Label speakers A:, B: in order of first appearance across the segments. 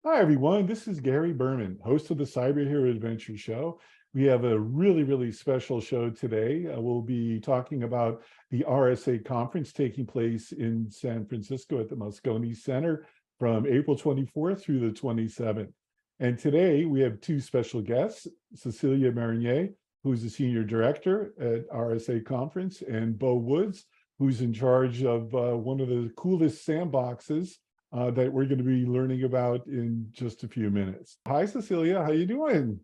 A: Hi, everyone. This is Gary Berman, host of the Cyber Hero Adventure Show. We have a really special show today. We'll be talking about the RSA conference taking place in San Francisco at the Moscone Center from April 24th through the 27th. And today we have two special guests, Cecilia Marinier, who's the senior director at RSA conference, and Beau Woods, who's in charge of one of the coolest sandboxes that we're going to be learning about in just a few minutes. Hi, Cecilia. How you doing?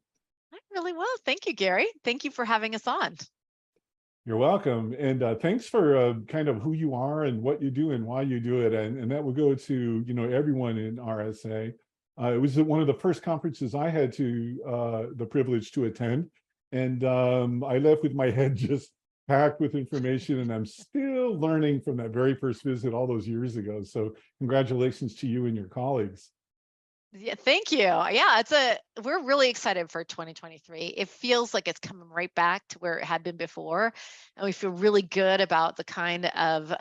B: I'm really well. Thank you, Gary. Thank you for having us on.
A: You're welcome. And thanks for kind of who you are and what you do and why you do it. And that will go to, everyone in RSA. It was one of the first conferences I had the privilege to attend. And I left with my head just packed with information, and I'm still learning from that very first visit all those years ago. So congratulations to you and your colleagues.
B: Yeah, thank you. Yeah, we're really excited for 2023. It feels like it's coming right back to where it had been before, and we feel really good about the kind of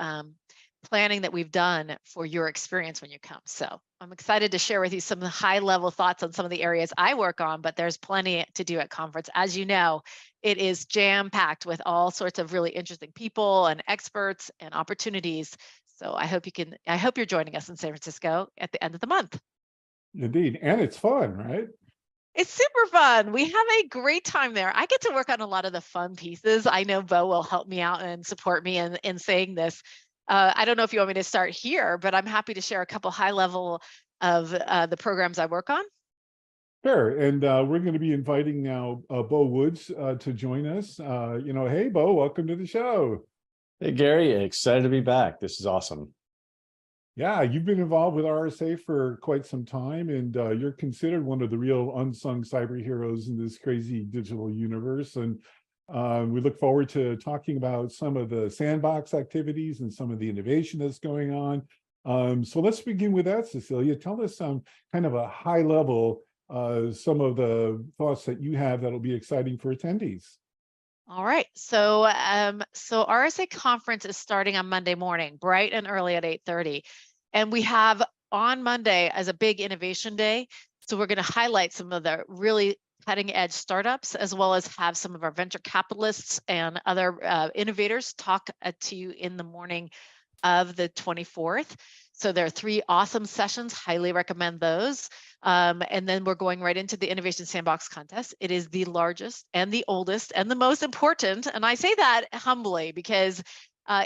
B: planning that we've done for your experience when you come. So I'm excited to share with you some of the high level thoughts on some of the areas I work on, but there's plenty to do at conference. As you know, it is jam packed with all sorts of really interesting people and experts and opportunities. So I hope you're joining us in San Francisco at the end of the month.
A: Indeed. And it's fun, right?
B: It's super fun. We have a great time there. I get to work on a lot of the fun pieces. I know Beau will help me out and support me in saying this. I don't know if you want me to start here, but I'm happy to share a couple high level of the programs I work on.
A: Sure. And we're going to be inviting now Beau Woods to join us. Hey, Beau, welcome to the show.
C: Hey, Gary, excited to be back. This is awesome.
A: Yeah, you've been involved with RSA for quite some time, and you're considered one of the real unsung cyber heroes in this crazy digital universe. And we look forward to talking about some of the sandbox activities and some of the innovation that's going on. So let's begin with that, Cecilia. Tell us kind of a high level, some of the thoughts that you have that'll be exciting for attendees.
B: All right. So RSA conference is starting on Monday morning, bright and early at 8:30. And we have on Monday as a big innovation day. So we're going to highlight some of the really cutting edge startups, as well as have some of our venture capitalists and other innovators talk to you in the morning of the 24th. So there are three awesome sessions, highly recommend those. And then we're going right into the Innovation Sandbox contest. It is the largest and the oldest and the most important. And I say that humbly because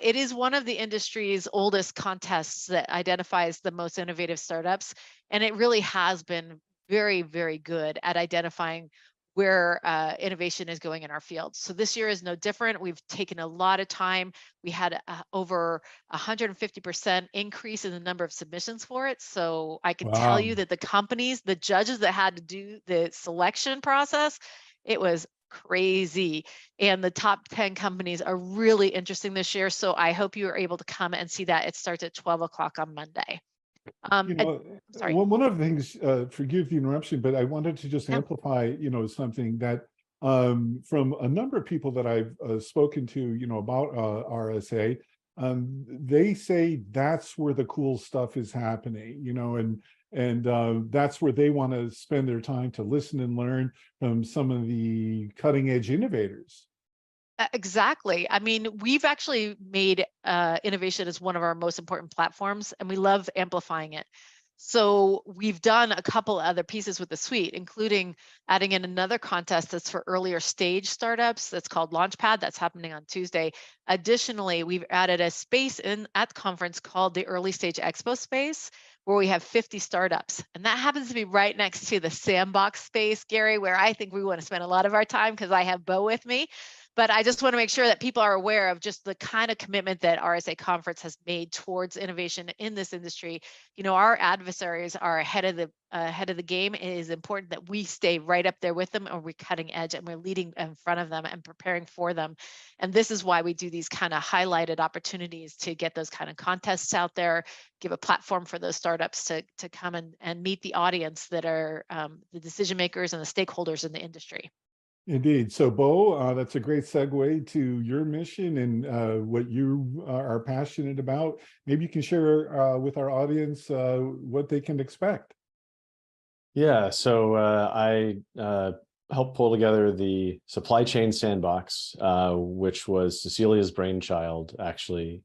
B: it is one of the industry's oldest contests that identifies the most innovative startups. And it really has been very good at identifying where innovation is going in our field. So this year is no different. We've taken a lot of time. We had over 150% increase in the number of submissions for it. So I can tell
A: Wow.
B: you that the judges that had to do the selection process, it was crazy. And the top 10 companies are really interesting this year. So I hope you are able to come and see that. It starts at 12 o'clock on Monday.
A: You
B: I'm
A: know,
B: sorry.
A: one of the things, forgive the interruption, but I wanted to just
B: Yeah.
A: amplify, something that from a number of people that I've spoken to, about RSA, they say that's where the cool stuff is happening, and that's where they want to spend their time to listen and learn from some of the cutting edge innovators.
B: Exactly. I mean, we've actually made innovation as one of our most important platforms, and we love amplifying it. So we've done a couple other pieces with the suite, including adding in another contest that's for earlier stage startups that's called Launchpad. That's happening on Tuesday. Additionally, we've added a space in at the conference called the Early Stage Expo space, where we have 50 startups. And that happens to be right next to the sandbox space, Gary, where I think we want to spend a lot of our time because I have Beau with me. But I just want to make sure that people are aware of just the kind of commitment that RSA Conference has made towards innovation in this industry. You know, our adversaries are ahead of the game. It is important that we stay right up there with them, and we're cutting edge and we're leading in front of them and preparing for them. And this is why we do these kind of highlighted opportunities to get those kind of contests out there, give a platform for those startups to come and meet the audience that are the decision makers and the stakeholders in the industry.
A: Indeed. So, Beau, that's a great segue to your mission and what you are passionate about. Maybe you can share with our audience what they can expect.
C: Yeah, so I helped pull together the supply chain sandbox, which was Cecilia's brainchild, actually.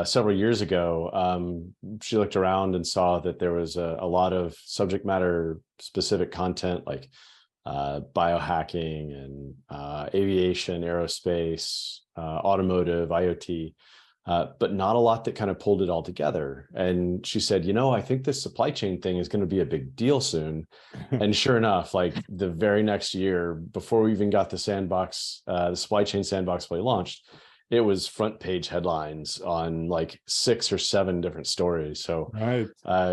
C: Several years ago, she looked around and saw that there was a lot of subject matter specific content like biohacking and aviation, aerospace, automotive, IoT, but not a lot that kind of pulled it all together. And she said, I think this supply chain thing is going to be a big deal soon. And sure enough, like the very next year, before we even got the sandbox, the supply chain sandbox fully launched, it was front page headlines on like 6 or 7 different stories. So
A: Right.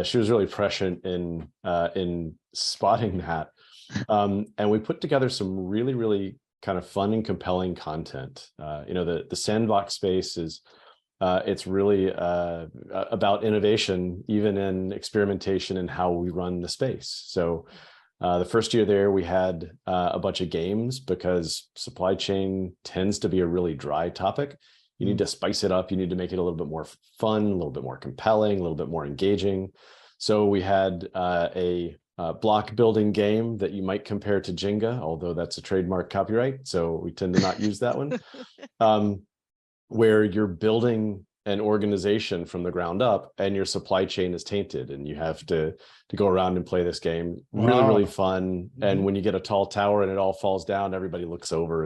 C: she was really prescient in spotting that. And we put together some really, really kind of fun and compelling content. The sandbox space is it's really about innovation, even in experimentation and how we run the space. So the first year there, we had a bunch of games because supply chain tends to be a really dry topic. You need to spice it up. You need to make it a little bit more fun, a little bit more compelling, a little bit more engaging. So we had a block building game that you might compare to Jenga, although that's a trademark copyright. So we tend to not use that one. Where you're building an organization from the ground up and your supply chain is tainted and you have to go around and play this game. Really, really fun. And when you get a tall tower and it all falls down, everybody looks over.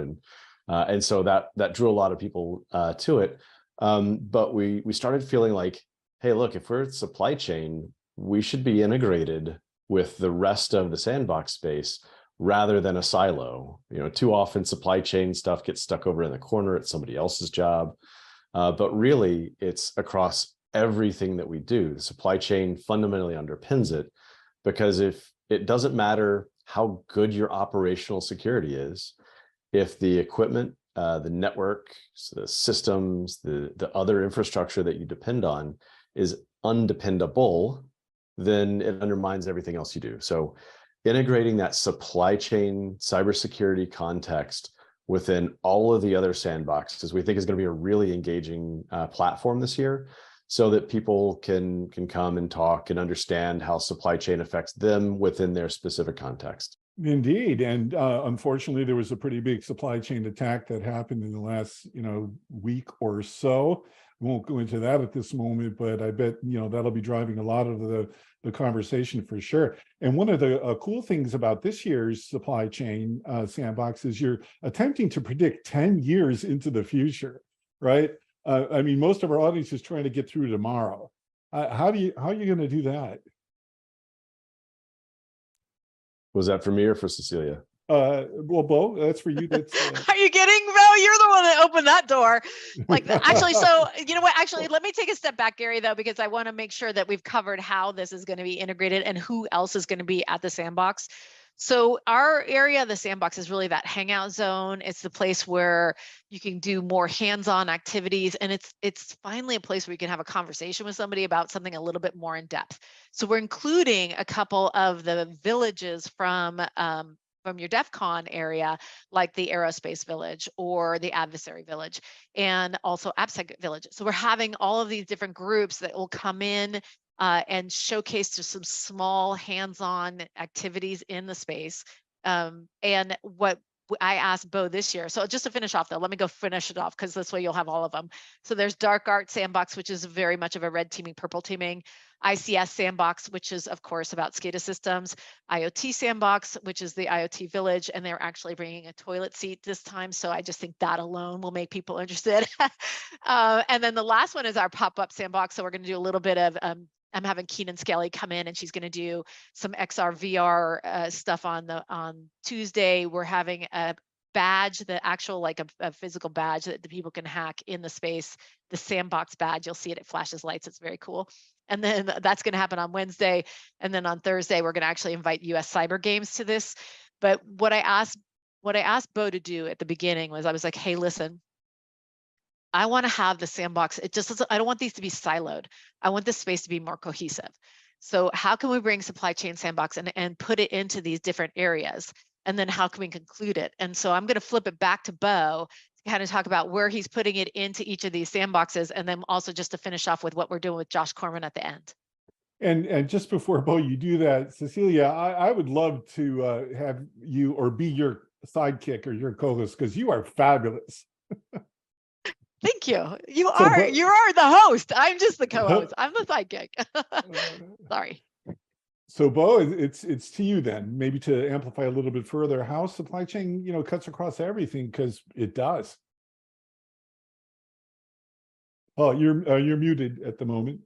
C: And so that drew a lot of people to it. But we started feeling like, hey, look, if we're supply chain, we should be integrated with the rest of the sandbox space rather than a silo. Too often supply chain stuff gets stuck over in the corner. It's somebody else's job. But really, it's across everything that we do. The supply chain fundamentally underpins it, because if it doesn't matter how good your operational security is, if the equipment, the network, the systems, the other infrastructure that you depend on is undependable, then it undermines everything else you do. So integrating that supply chain cybersecurity context within all of the other sandboxes, we think is going to be a really engaging platform this year, so that people can come and talk and understand how supply chain affects them within their specific context.
A: Indeed. And unfortunately, there was a pretty big supply chain attack that happened in the last, week or so. We won't go into that at this moment, but I bet, that'll be driving a lot of the conversation for sure. And one of the cool things about this year's supply chain sandbox is you're attempting to predict 10 years into the future, right? Most of our audience is trying to get through tomorrow. How are you going to do that?
C: Was that for me or for Cecilia?
A: Well, Beau, that's for you. That's
B: Are you kidding, Beau? You're the one that opened that door. Actually, so you know what? Actually, let me take a step back, Gary, though, because I want to make sure that we've covered how this is going to be integrated and who else is going to be at the sandbox. So our area of the sandbox is really that hangout zone. It's the place where you can do more hands-on activities, and it's finally a place where you can have a conversation with somebody about something a little bit more in depth. So we're including a couple of the villages from your DEF CON area, like the Aerospace Village or the Adversary Village, and also AppSec Village. So we're having all of these different groups that will come in and showcase just some small hands-on activities in the space. And what I asked Beau this year, so just to finish off though, let me go finish it off, because this way you'll have all of them. So there's Dark Art Sandbox, which is very much of a red teaming, purple teaming. ICS Sandbox, which is of course about SCADA systems. IoT Sandbox, which is the IoT Village, and they're actually bringing a toilet seat this time. So I just think that alone will make people interested. And then the last one is our pop-up sandbox. So we're going to do a little bit of I'm having Keenan Skelly come in, and she's going to do some XR VR stuff on Tuesday. We're having a badge, the actual like a physical badge that the people can hack in the space. The sandbox badge, you'll see it. It flashes lights. It's very cool. And then that's going to happen on Wednesday. And then on Thursday, we're going to actually invite US Cyber Games to this. But what I asked Beau to do at the beginning was, I was like, hey, listen, I want to have the sandbox. I don't want these to be siloed. I want this space to be more cohesive. So how can we bring supply chain sandbox and put it into these different areas? And then how can we conclude it? And so I'm going to flip it back to Beau to kind of talk about where he's putting it into each of these sandboxes. And then also just to finish off with what we're doing with Josh Corman at the end.
A: And just before, Beau, you do that, Cecilia, I would love to have you or be your sidekick or your co-host, because you are fabulous.
B: Thank you. You
A: So,
B: are the host. I'm just the co-host. I'm the sidekick. Sorry.
A: So, Beau, it's to you then, maybe to amplify a little bit further how supply chain, cuts across everything, because it does. Oh, you're muted at the moment.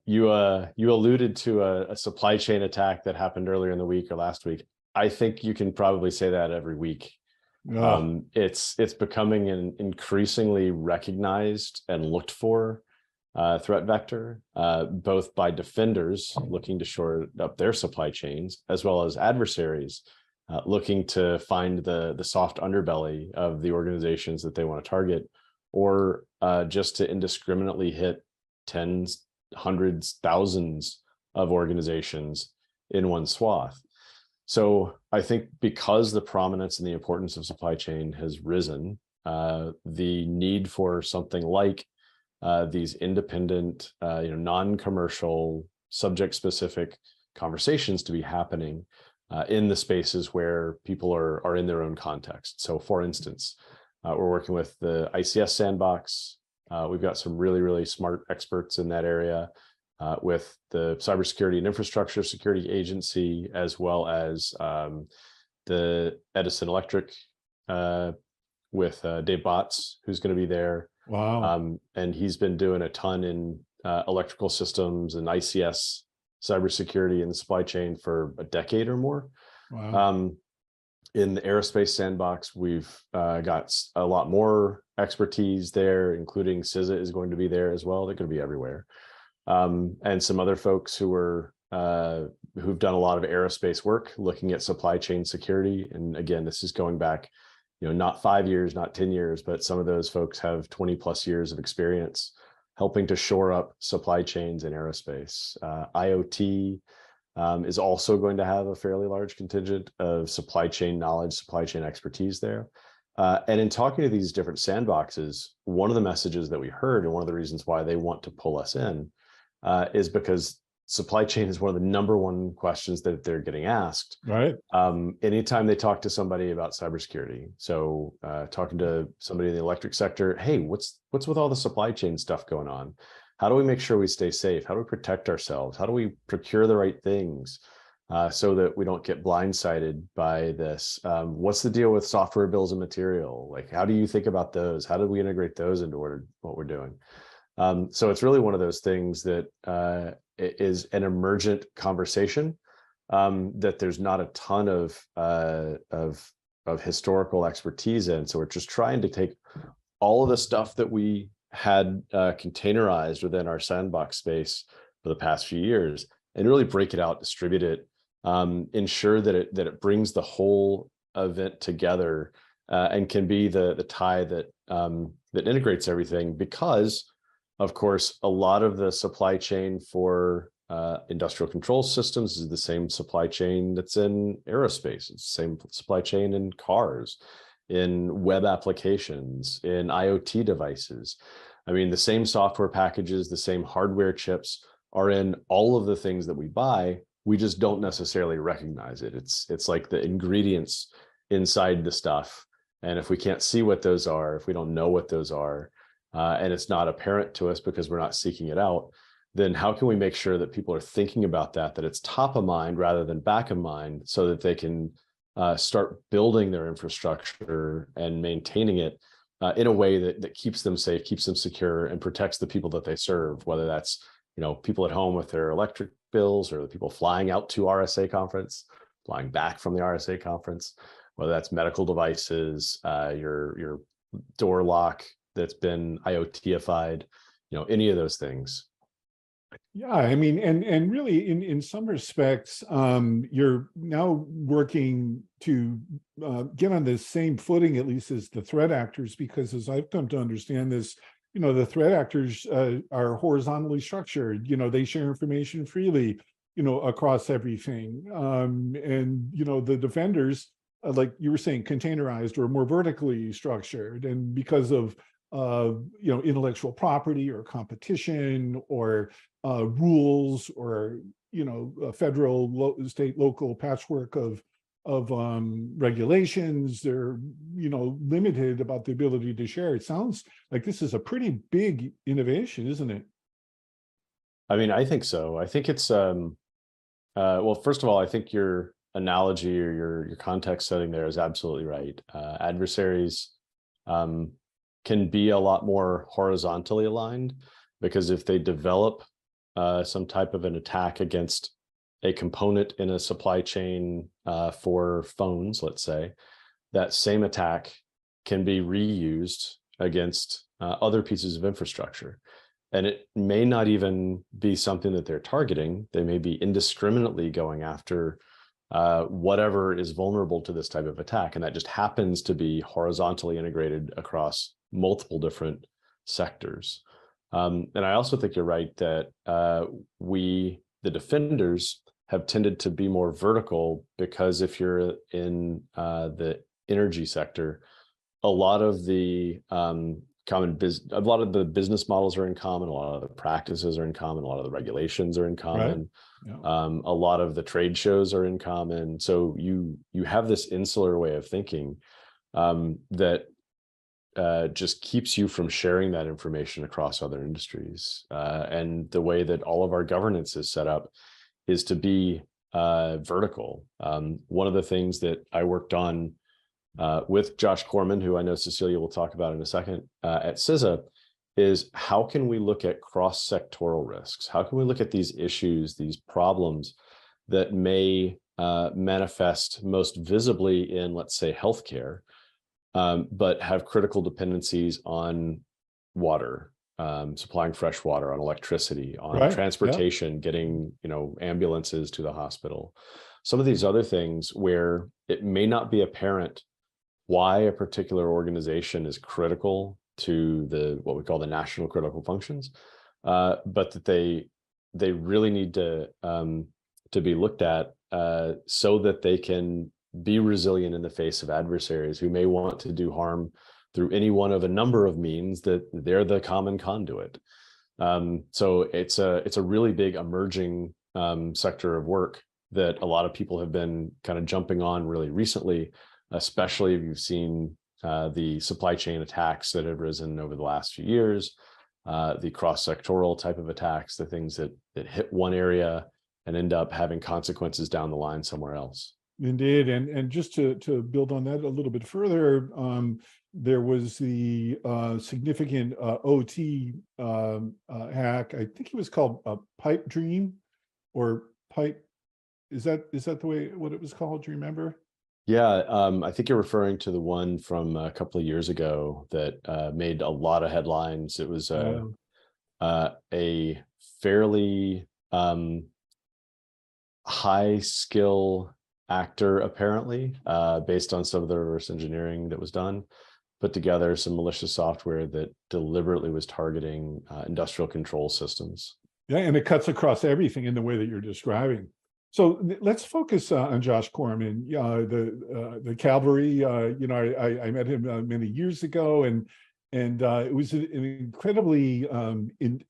C: You alluded to a supply chain attack that happened earlier in the week or last week. I think you can probably say that every week.
A: Oh.
C: It's becoming an increasingly recognized and looked for threat vector, both by defenders looking to shore up their supply chains, as well as adversaries looking to find the soft underbelly of the organizations that they want to target, or just to indiscriminately hit tens, hundreds, thousands of organizations in one swath. So I think because the prominence and the importance of supply chain has risen, the need for something like these independent, non-commercial, subject-specific conversations to be happening in the spaces where people are in their own context. So, for instance, we're working with the ICS sandbox. We've got some really, really smart experts in that area with the Cybersecurity and Infrastructure Security Agency, as well as the Edison Electric with Dave Botts, who's going to be there.
A: Wow.
C: And he's been doing a ton in electrical systems and ICS cybersecurity and supply chain for a decade or more.
A: Wow.
C: In the aerospace sandbox, we've got a lot more expertise there, including CISA is going to be there as well. They're going to be everywhere. And some other folks who've done a lot of aerospace work looking at supply chain security. And again, this is going back, not 5 years, not 10 years, but some of those folks have 20 plus years of experience helping to shore up supply chains in aerospace. IoT is also going to have a fairly large contingent of supply chain knowledge, supply chain expertise there. And in talking to these different sandboxes, one of the messages that we heard, and one of the reasons why they want to pull us in, is because supply chain is one of the number one questions that they're getting asked.
A: Right.
C: Anytime they talk to somebody about cybersecurity. So talking to somebody in the electric sector, hey, what's with all the supply chain stuff going on? How do we make sure we stay safe? How do we protect ourselves? How do we procure the right things so that we don't get blindsided by this? What's the deal with software bills and material? Like, how do you think about those? How do we integrate those into what we're doing? So it's really one of those things that is an emergent conversation that there's not a ton of historical expertise in. So we're just trying to take all of the stuff that we had containerized within our sandbox space for the past few years and really break it out, distribute it, ensure that it brings the whole event together and can be the tie that integrates everything, because of course, a lot of the supply chain for industrial control systems is the same supply chain that's in aerospace. It's the same supply chain in cars, in web applications, in IoT devices. I mean, the same software packages, the same hardware chips are in all of the things that we buy. We just don't necessarily recognize it. It's like the ingredients inside the stuff. And if we can't see what those are, if we don't know what those are, and it's not apparent to us because we're not seeking it out, then how can we make sure that people are thinking about that it's top of mind rather than back of mind, so that they can start building their infrastructure and maintaining it in a way that keeps them safe, keeps them secure, and protects the people that they serve, whether that's people at home with their electric bills, or the people flying out to RSA conference, flying back from the RSA conference, whether that's medical devices, your door lock that's been IoT-ified, any of those things.
A: Yeah, I mean, and really, in some respects, you're now working to get on the same footing, at least, as the threat actors, because as I've come to understand this, the threat actors are horizontally structured. They share information freely, across everything, and the defenders, like you were saying, containerized or more vertically structured, and because of intellectual property or competition or rules or federal, state, local patchwork of regulations. They're limited about the ability to share. It sounds like this is a pretty big innovation, isn't it?
C: I mean, I think so. I think it's well, first of all, I think your analogy or your context setting there is absolutely right. Adversaries can be a lot more horizontally aligned, because if they develop some type of an attack against a component in a supply chain for phones, let's say, that same attack can be reused against other pieces of infrastructure. And it may not even be something that they're targeting. They may be indiscriminately going after whatever is vulnerable to this type of attack. And that just happens to be horizontally integrated across multiple different sectors. And I also think you're right that we, the defenders, have tended to be more vertical, because if you're in the energy sector, a lot of the a lot of the business models are in common, a lot of the practices are in common, a lot of the regulations are in common,
A: right.
C: Yeah. A lot of the trade shows are in common. So you have this insular way of thinking that just keeps you from sharing that information across other industries. And the way that all of our governance is set up is to be vertical. One of the things that I worked on with Josh Corman, who I know Cecilia will talk about in a second, at CISA, is how can we look at cross-sectoral risks? How can we look at these issues, these problems that may manifest most visibly in, let's say, healthcare, but have critical dependencies on water, supplying fresh water, on electricity, on
A: Right.
C: transportation, getting ambulances to the hospital. Some of these other things where it may not be apparent why a particular organization is critical to what we call the national critical functions, but that they really need to be looked at so that they can be resilient in the face of adversaries who may want to do harm through any one of a number of means, that they're the common conduit. So it's a really big emerging sector of work that a lot of people have been kind of jumping on really recently, especially if you've seen the supply chain attacks that have risen over the last few years, the cross-sectoral type of attacks, the things that hit one area and end up having consequences down the line somewhere else.
A: Indeed, and just to build on that a little bit further, there was the significant OT hack. I think it was called a Pipe Dream, or Pipe. Is that the way what it was called? Do you remember?
C: Yeah, I think you're referring to the one from a couple of years ago that made a lot of headlines. It was a fairly high skill actor, apparently, based on some of the reverse engineering that was done, put together some malicious software that deliberately was targeting industrial control systems.
A: Yeah, and it cuts across everything in the way that you're describing. So let's focus on Josh Corman, the cavalry. I met him many years ago, and it was an incredibly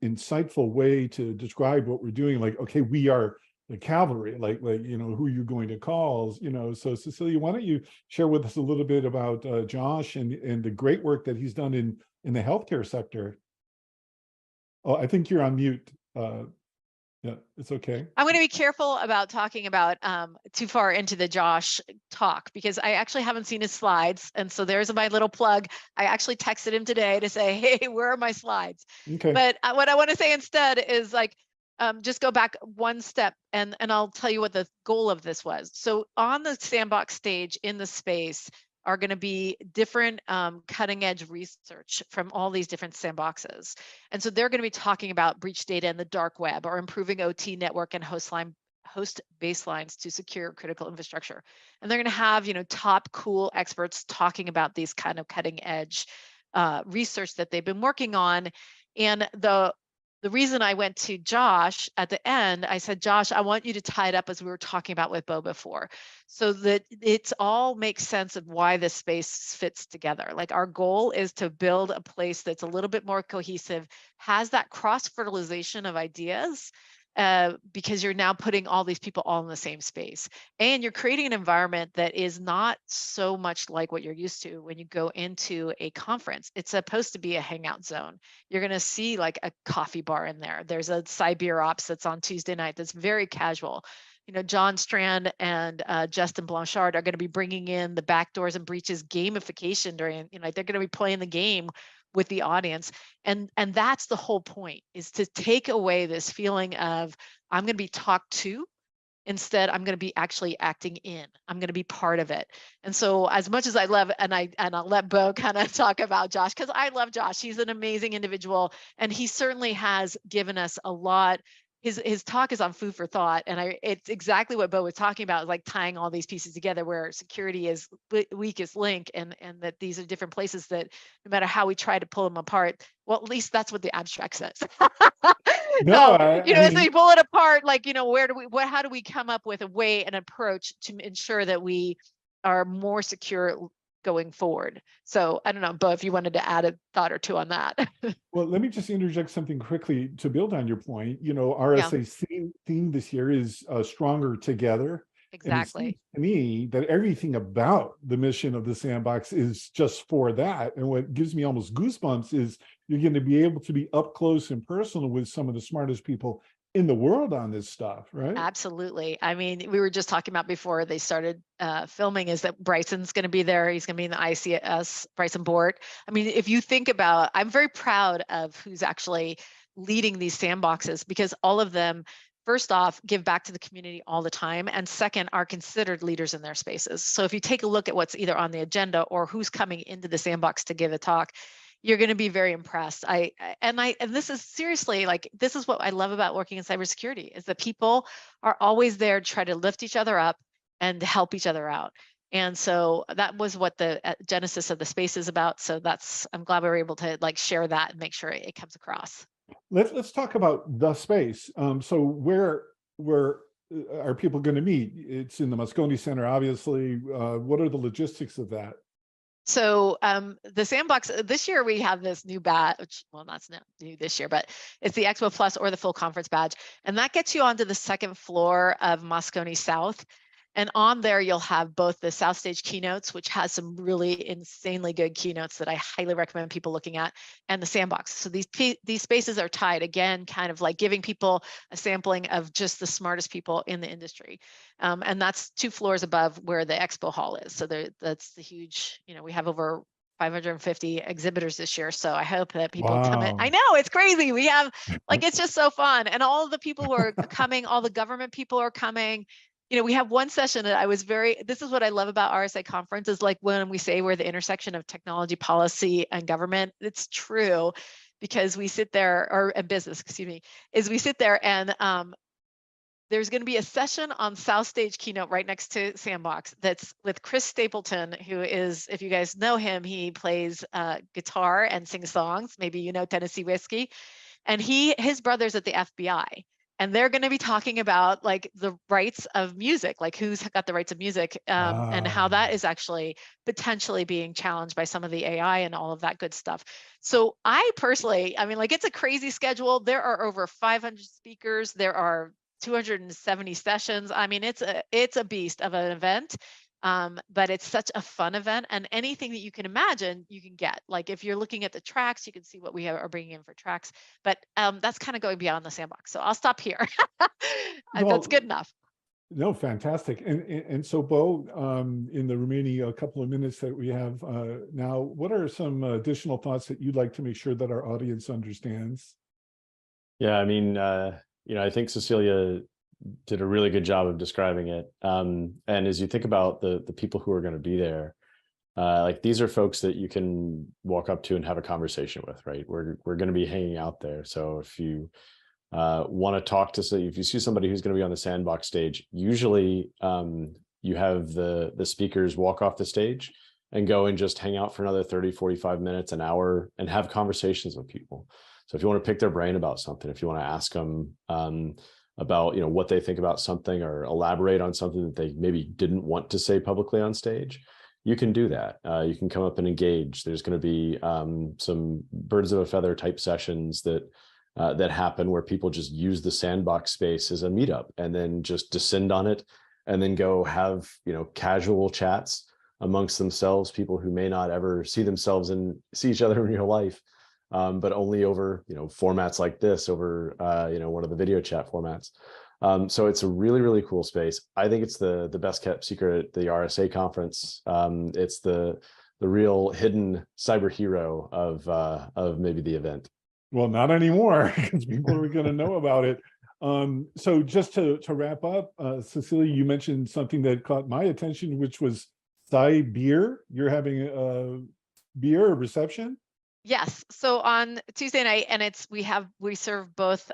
A: insightful way to describe what we're doing. Like, okay, we are the cavalry. Like who you're going to call. So Cecilia, why don't you share with us a little bit about Josh and the great work that he's done in the healthcare sector. Oh, I think you're on mute. Yeah, it's okay.
B: I'm going to be careful about talking about too far into the Josh talk, because I actually haven't seen his slides. And so there's my little plug. I actually texted him today to say, hey, where are my slides?
A: Okay.
B: But what I want to say instead is just go back one step and I'll tell you what the goal of this was. So on the sandbox stage in the space are going to be different cutting edge research from all these different sandboxes. And so they're going to be talking about breach data in the dark web, or improving OT network and host baselines to secure critical infrastructure. And they're going to have, top cool experts talking about these kind of cutting edge research that they've been working on. And the the reason I went to Josh at the end, I said, Josh, I want you to tie it up as we were talking about with Beau before, so that it's all makes sense of why this space fits together. Like, our goal is to build a place that's a little bit more cohesive, has that cross-fertilization of ideas, because you're now putting all these people all in the same space, and you're creating an environment that is not so much like what you're used to when you go into a conference. It's supposed to be a hangout zone. You're going to see like a coffee bar in there. There's a Cyber Ops that's on Tuesday night that's very casual. You know, John Strand and Justin Blanchard are going to be bringing in the Backdoors and Breaches gamification during, you know, they're going to be playing the game with the audience. And that's the whole point, is to take away this feeling of I'm going to be talked to. Instead, I'm going to be actually acting in. I'm going to be part of it. And so, as much as I love, and I'll let Beau kind of talk about Josh, because I love Josh. He's an amazing individual, and he certainly has given us a lot. His talk is on food for thought, and it's exactly what Beau was talking about, like tying all these pieces together, where security is weakest link, and that these are different places that no matter how we try to pull them apart, well, at least that's what the abstract says.
A: No,
B: So, you know, as we pull it apart, like, you know, how do we come up with a way, an approach to ensure that we are more secure going forward? So I don't know, Beau, if you wanted to add a thought or two on that.
A: Well, let me just interject something quickly to build on your point. You know,
B: Yeah.
A: RSA's theme this year is Stronger Together.
B: Exactly.
A: And it seems to me that everything about the mission of the sandbox is just for that. And what gives me almost goosebumps is you're going to be able to be up close and personal with some of the smartest people in the world on this stuff, right?
B: Absolutely. I mean, we were just talking about before they started filming, is that Bryson's going to be there. He's going to be in the ICS, Bryson Bort. I mean, if you think about, I'm very proud of who's actually leading these sandboxes, because all of them, first off, give back to the community all the time, and second, are considered leaders in their spaces. So if you take a look at what's either on the agenda or who's coming into the sandbox to give a talk, you're going to be very impressed. And this is seriously, like, this is what I love about working in cybersecurity, is that people are always there to try to lift each other up and to help each other out. And so that was what the genesis of the space is about. So I'm glad we were able to like share that and make sure it comes across.
A: Let's talk about the space. So where are people going to meet? It's in the Moscone Center, obviously. What are the logistics of that?
B: So the sandbox, this year we have this new badge. Well, that's not new this year, but it's the Expo Plus or the full conference badge. And that gets you onto the second floor of Moscone South. And on there, you'll have both the South Stage keynotes, which has some really insanely good keynotes that I highly recommend people looking at, and the sandbox. So these spaces are tied, again, kind of like giving people a sampling of just the smartest people in the industry. And that's 2 floors above where the expo hall is. So that's the huge, you know, we have over 550 exhibitors this year. So I hope that people come in. I know, it's crazy. We have, like, it's just so fun. And all of the people who are coming, all the government people are coming. You know, we have one session that this is what I love about RSA conference, is like when we say we're the intersection of technology, policy, and government, it's true, because we sit there, and business, excuse me, is we sit there and there's going to be a session on South Stage keynote right next to Sandbox that's with Chris Stapleton, who is, if you guys know him, he plays guitar and sings songs. Maybe you know Tennessee Whiskey. And his brother's at the FBI. And they're going to be talking about like the rights of music, like who's got the rights of music, and how that is actually potentially being challenged by some of the AI and all of that good stuff. So I personally, I mean, like, it's a crazy schedule. There are over 500 speakers. There are 270 sessions. I mean, it's a beast of an event. But it's such a fun event, and anything that you can imagine, you can get. Like, if you're looking at the tracks, you can see what we are bringing in for tracks. But that's kind of going beyond the sandbox. So I'll stop here. That's good enough.
A: No, fantastic. And so, Beau, in the remaining couple of minutes that we have now, what are some additional thoughts that you'd like to make sure that our audience understands?
C: Yeah, I mean, you know, I think Cecilia did a really good job of describing it. And as you think about the people who are going to be there, like, these are folks that you can walk up to and have a conversation with, right? We're going to be hanging out there. So if you want to talk to, if you see somebody who's going to be on the sandbox stage, usually you have the speakers walk off the stage and go and just hang out for another 30, 45 minutes, an hour, and have conversations with people. So if you want to pick their brain about something, if you want to ask them about what they think about something, or elaborate on something that they maybe didn't want to say publicly on stage, you can do that. You can come up and engage. There's going to be some birds of a feather type sessions that happen where people just use the sandbox space as a meetup and then just descend on it, and then go have casual chats amongst themselves, people who may not ever see each other in real life, but only over formats like this, over one of the video chat formats. So it's a really, really cool space. I think it's the best kept secret at the RSA conference. It's the real hidden cyber hero of maybe the event.
A: Well, not anymore, because people are going to know about it. So just to wrap up, Cecilia, you mentioned something that caught my attention, which was beer. You're having a beer reception?
B: Yes. So on Tuesday night, and we serve both.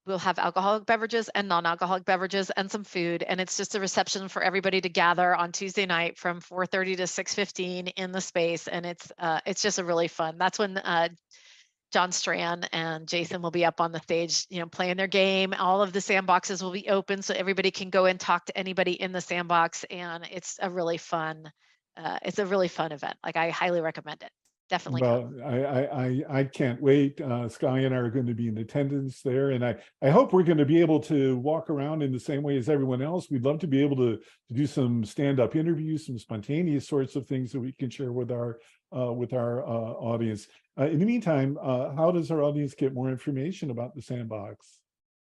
B: We'll have alcoholic beverages and non-alcoholic beverages and some food, and it's just a reception for everybody to gather on Tuesday night from 4:30 to 6:15 in the space, and it's just a really fun. That's when John Strand and Jason will be up on the stage, playing their game. All of the sandboxes will be open, so everybody can go and talk to anybody in the sandbox, and it's a really fun event. Like, I highly recommend it. Definitely.
A: Well, I can't wait. Sky and I are going to be in attendance there, and I hope we're going to be able to walk around in the same way as everyone else. We'd love to be able to do some stand-up interviews, some spontaneous sorts of things that we can share with our audience. In the meantime, how does our audience get more information about the sandbox?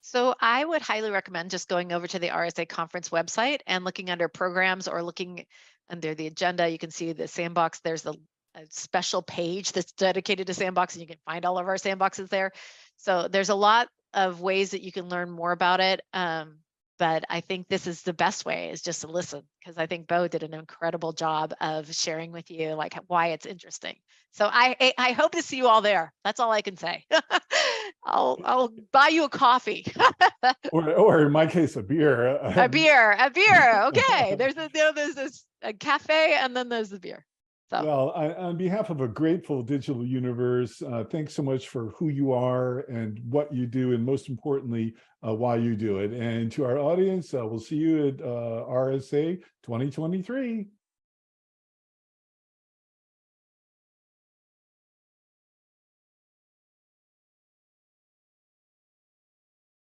B: So I would highly recommend just going over to the RSA conference website and looking under programs, or looking under the agenda. You can see the sandbox. There's a special page that's dedicated to sandbox, and you can find all of our sandboxes there. So there's a lot of ways that you can learn more about it. But I think this is the best way, is just to listen, because I think Beau did an incredible job of sharing with you like why it's interesting. So I hope to see you all there. That's all I can say. I'll buy you a coffee.
A: or in my case, a beer.
B: A beer. Okay. There's this a cafe, and then there's the beer. So.
A: Well, on behalf of a grateful digital universe, thanks so much for who you are and what you do, and most importantly, why you do it. And to our audience, we'll see you at RSA 2023.